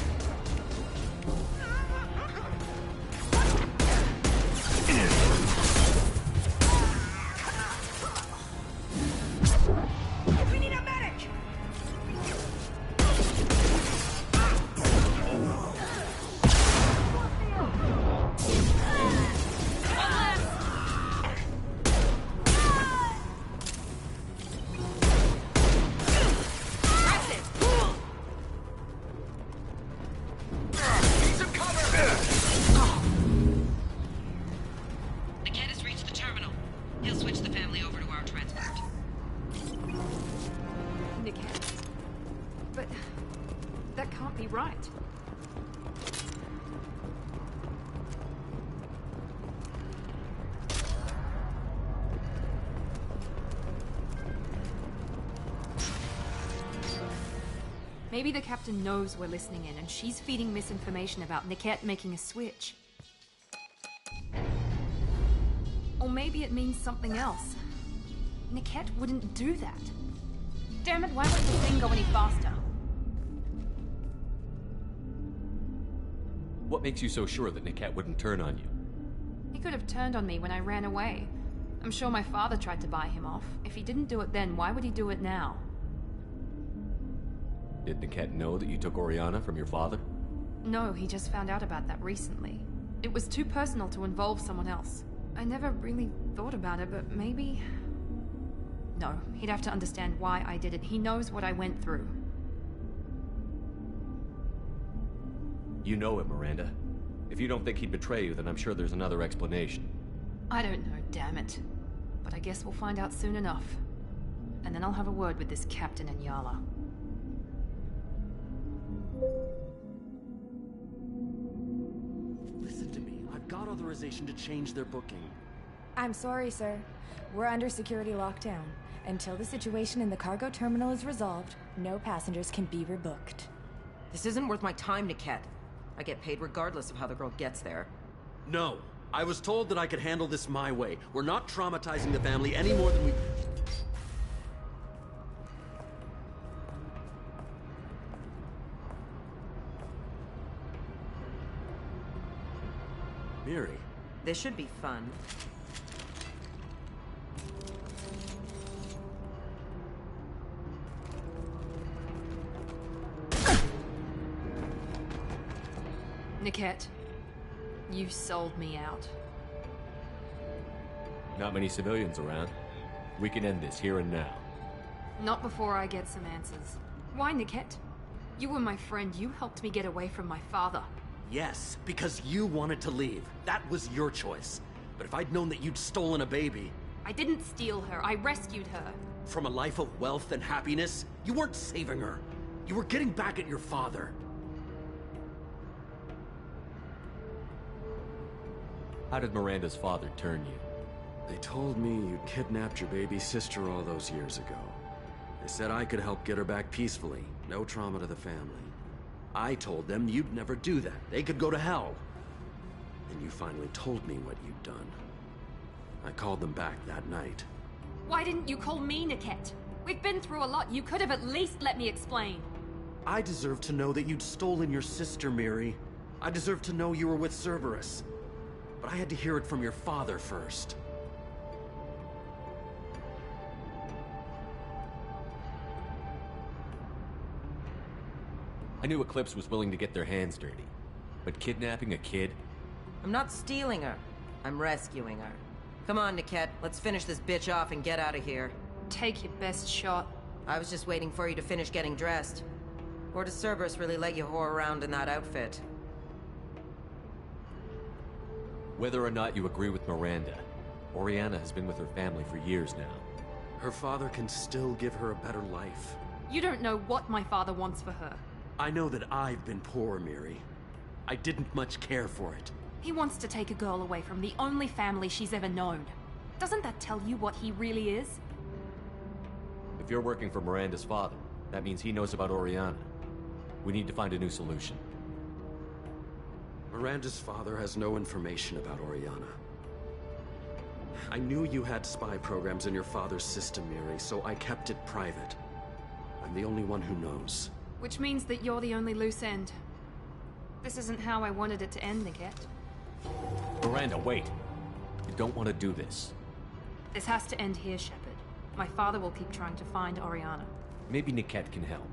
We need a medic! Maybe the captain knows we're listening in and she's feeding misinformation about Niket making a switch. Or maybe it means something else. Niket wouldn't do that. Damn it, why won't the thing go any faster? What makes you so sure that Niket wouldn't turn on you? He could have turned on me when I ran away. I'm sure my father tried to buy him off. If he didn't do it then, why would he do it now? Did Niket know that you took Oriana from your father? No, he just found out about that recently. It was too personal to involve someone else. I never really thought about it, but maybe... No, he'd have to understand why I did it. He knows what I went through. You know it, Miranda. If you don't think he'd betray you, then I'm sure there's another explanation. I don't know, damn it. But I guess we'll find out soon enough. And then I'll have a word with this captain and Yala. Listen to me. I've got authorization to change their booking. I'm sorry, sir. We're under security lockdown. Until the situation in the cargo terminal is resolved, no passengers can be rebooked. This isn't worth my time, Niket. I get paid regardless of how the girl gets there. No. I was told that I could handle this my way. We're not traumatizing the family any more than we... Miri. This should be fun. Niket, you sold me out. Not many civilians around. We can end this here and now. Not before I get some answers. Why, Niket? You were my friend. You helped me get away from my father. Yes, because you wanted to leave. That was your choice. But if I'd known that you'd stolen a baby... I didn't steal her. I rescued her. From a life of wealth and happiness, you weren't saving her. You were getting back at your father. How did Miranda's father turn you? They told me you kidnapped your baby sister all those years ago. They said I could help get her back peacefully. No trauma to the family. I told them you'd never do that. They could go to hell. And you finally told me what you'd done. I called them back that night. Why didn't you call me, Niket? We've been through a lot. You could have at least let me explain. I deserve to know that you'd stolen your sister, Miri. I deserve to know you were with Cerberus. But I had to hear it from your father first. I knew Eclipse was willing to get their hands dirty. But kidnapping a kid? I'm not stealing her. I'm rescuing her. Come on, Niket. Let's finish this bitch off and get out of here. Take your best shot. I was just waiting for you to finish getting dressed. Or does Cerberus really let you whore around in that outfit? Whether or not you agree with Miranda, Oriana has been with her family for years now. Her father can still give her a better life. You don't know what my father wants for her. I know that I've been poor, Miri. I didn't much care for it. He wants to take a girl away from the only family she's ever known. Doesn't that tell you what he really is? If you're working for Miranda's father, that means he knows about Oriana. We need to find a new solution. Miranda's father has no information about Oriana. I knew you had spy programs in your father's system, Miri, so I kept it private. I'm the only one who knows. Which means that you're the only loose end. This isn't how I wanted it to end, Niket. Miranda, wait. You don't want to do this. This has to end here, Shepard. My father will keep trying to find Oriana. Maybe Niket can help.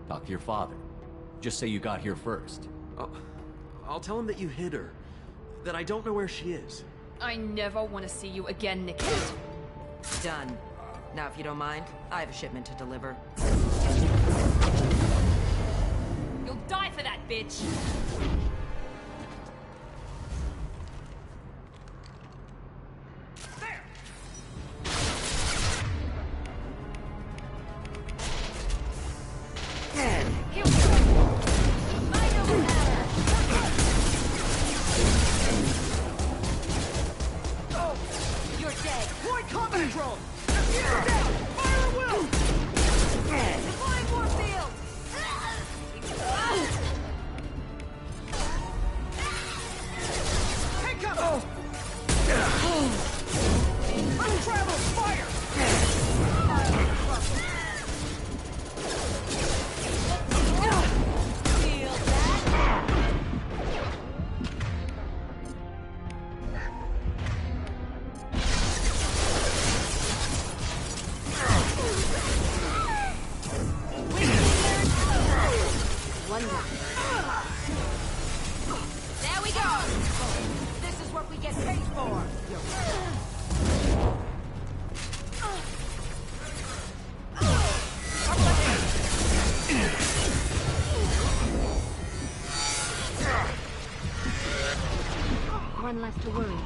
Talk to your father. Just say you got here first. I'll tell him that you hid her. That I don't know where she is. I never want to see you again, Niket. Done. Now, if you don't mind, I have a shipment to deliver. You'll die for that, bitch! One less to worry about.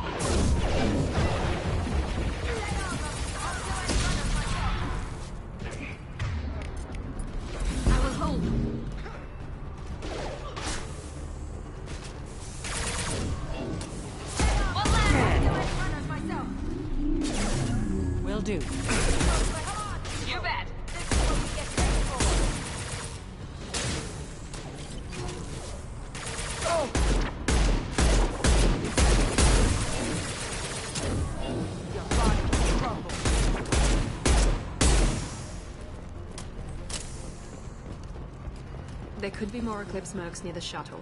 I will hold. Will do. You bet. There could be more Eclipse mercs near the shuttle.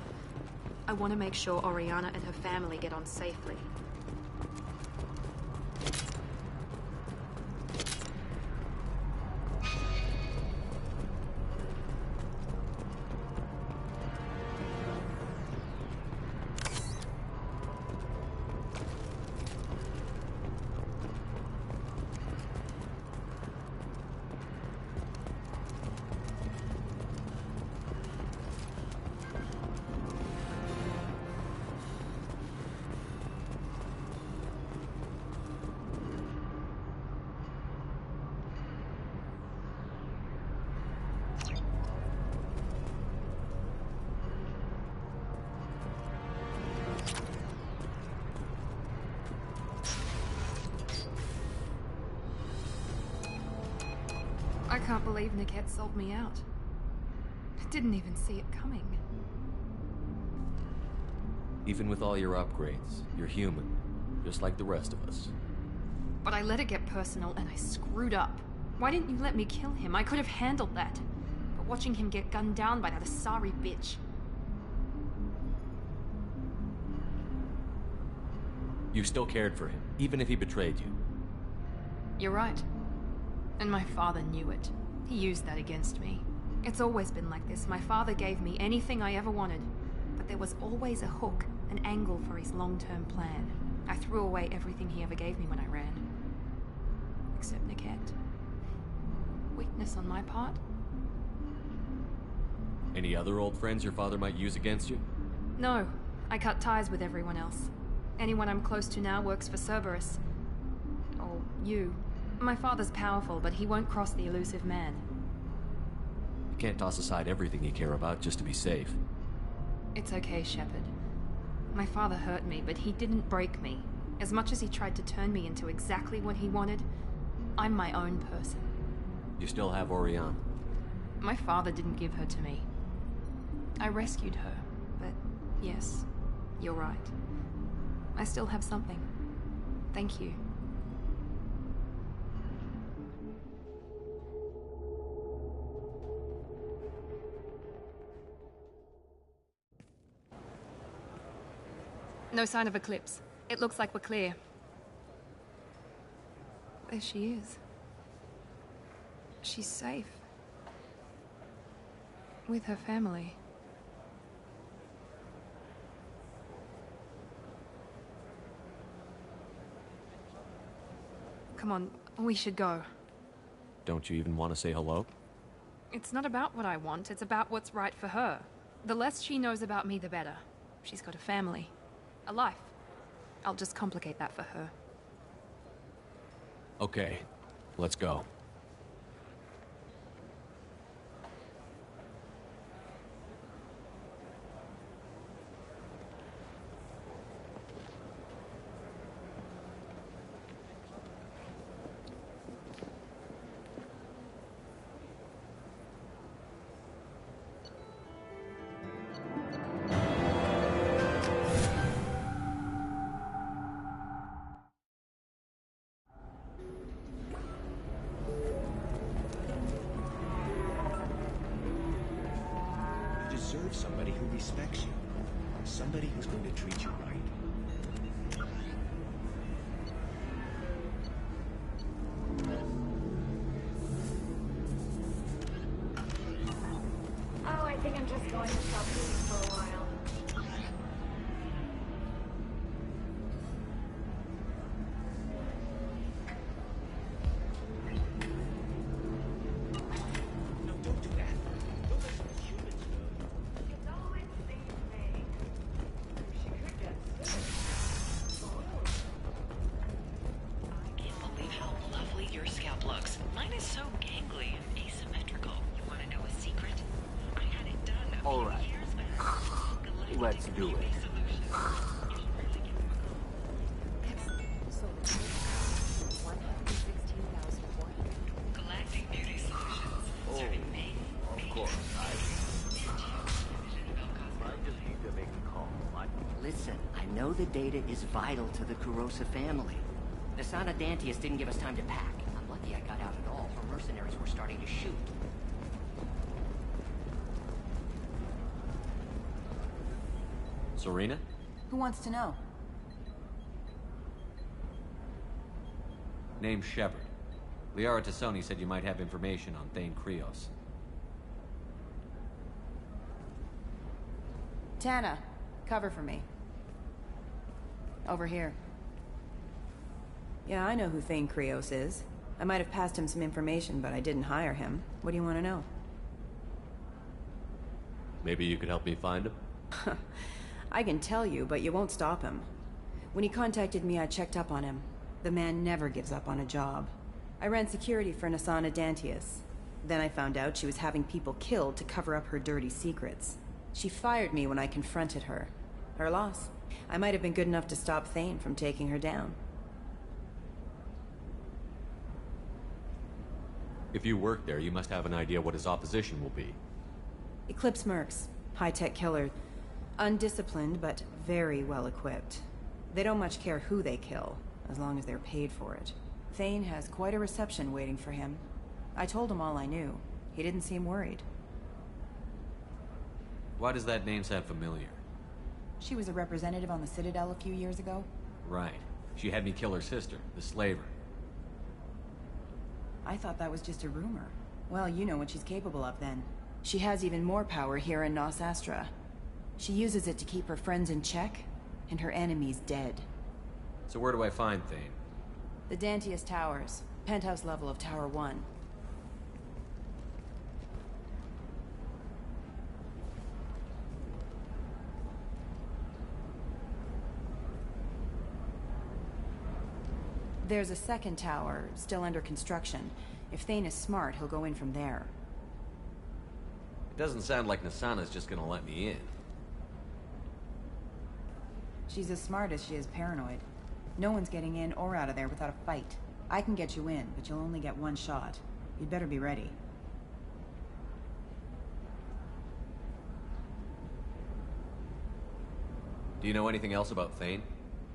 I want to make sure Oriana and her family get on safely. I can't believe Niket sold me out. I didn't even see it coming. Even with all your upgrades, you're human, just like the rest of us. But I let it get personal and I screwed up. Why didn't you let me kill him? I could have handled that. But watching him get gunned down by that Asari bitch. You still cared for him, even if he betrayed you. You're right. And my father knew it. He used that against me. It's always been like this. My father gave me anything I ever wanted. But there was always a hook, an angle for his long-term plan. I threw away everything he ever gave me when I ran. Except Niket. Weakness on my part? Any other old friends your father might use against you? No. I cut ties with everyone else. Anyone I'm close to now works for Cerberus. Or you. My father's powerful, but he won't cross the elusive man. You can't toss aside everything you care about just to be safe. It's okay, Shepard. My father hurt me, but he didn't break me. As much as he tried to turn me into exactly what he wanted, I'm my own person. You still have Oriana. My father didn't give her to me. I rescued her, but yes, you're right. I still have something. Thank you. No sign of Eclipse. It looks like we're clear. There she is. She's safe. With her family. Come on, we should go. Don't you even want to say hello? It's not about what I want, it's about what's right for her. The less she knows about me, the better. She's got a family. A life. I'll just complicate that for her. Okay, let's go. Deserve somebody who respects you. Somebody who's going to treat you right. Oh, I think I'm just going to stop moving for a while. Let's do it. Galactic Beauty Solutions. Serving Maine. Of course, I just need to make a call. Listen, I know the data is vital to the Kurosa family. The Sana Dantius didn't give us time to pack. I'm lucky I got out at all, or mercenaries were starting to shoot. Serena? Who wants to know? Name's Shepard. Liara Tassoni said you might have information on Thane Krios. Tana, cover for me. Over here. Yeah, I know who Thane Krios is. I might have passed him some information, but I didn't hire him. What do you want to know? Maybe you could help me find him? I can tell you, but you won't stop him. When he contacted me, I checked up on him. The man never gives up on a job. I ran security for Nasana Dantius. Then I found out she was having people killed to cover up her dirty secrets. She fired me when I confronted her. Her loss. I might have been good enough to stop Thane from taking her down. If you work there, you must have an idea what his opposition will be. Eclipse mercs. High-tech killer. Undisciplined, but very well equipped. They don't much care who they kill, as long as they're paid for it. Thane has quite a reception waiting for him. I told him all I knew. He didn't seem worried. Why does that name sound familiar? She was a representative on the Citadel a few years ago. Right. She had me kill her sister, the slaver. I thought that was just a rumor. Well, you know what she's capable of then. She has even more power here in Nos Astra. She uses it to keep her friends in check, and her enemies dead. So where do I find Thane? The Dantius Towers. Penthouse level of Tower 1. There's a second tower, still under construction. If Thane is smart, he'll go in from there. It doesn't sound like Nasana's just gonna let me in. She's as smart as she is paranoid. No one's getting in or out of there without a fight. I can get you in, but you'll only get one shot. You'd better be ready. Do you know anything else about Thane?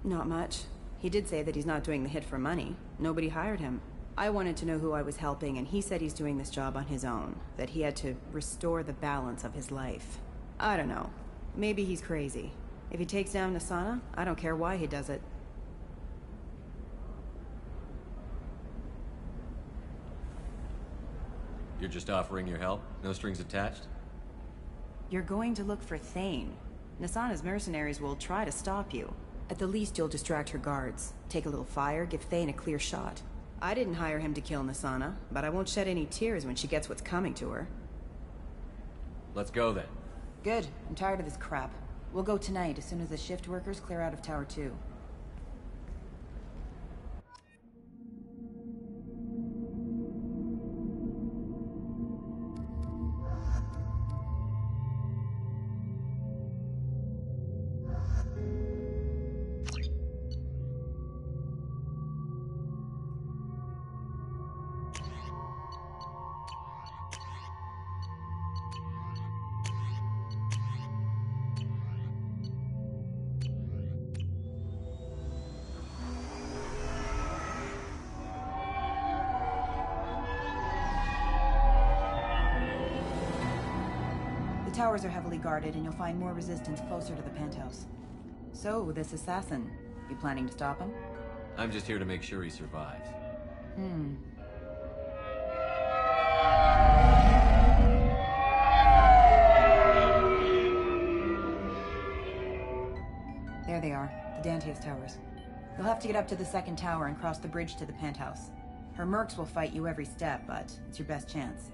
Not much. He did say that he's not doing the hit for money. Nobody hired him. I wanted to know who I was helping, and he said he's doing this job on his own. That he had to restore the balance of his life. I don't know. Maybe he's crazy. If he takes down Nasana, I don't care why he does it. You're just offering your help? No strings attached? You're going to look for Thane. Nasana's mercenaries will try to stop you. At the least, you'll distract her guards. Take a little fire, give Thane a clear shot. I didn't hire him to kill Nasana, but I won't shed any tears when she gets what's coming to her. Let's go then. Good. I'm tired of this crap. We'll go tonight as soon as the shift workers clear out of Tower 2. The towers are heavily guarded, and you'll find more resistance closer to the penthouse. So, this assassin, you planning to stop him? I'm just here to make sure he survives. There they are, the Dantius Towers. You'll have to get up to the second tower and cross the bridge to the penthouse. Her mercs will fight you every step, but it's your best chance.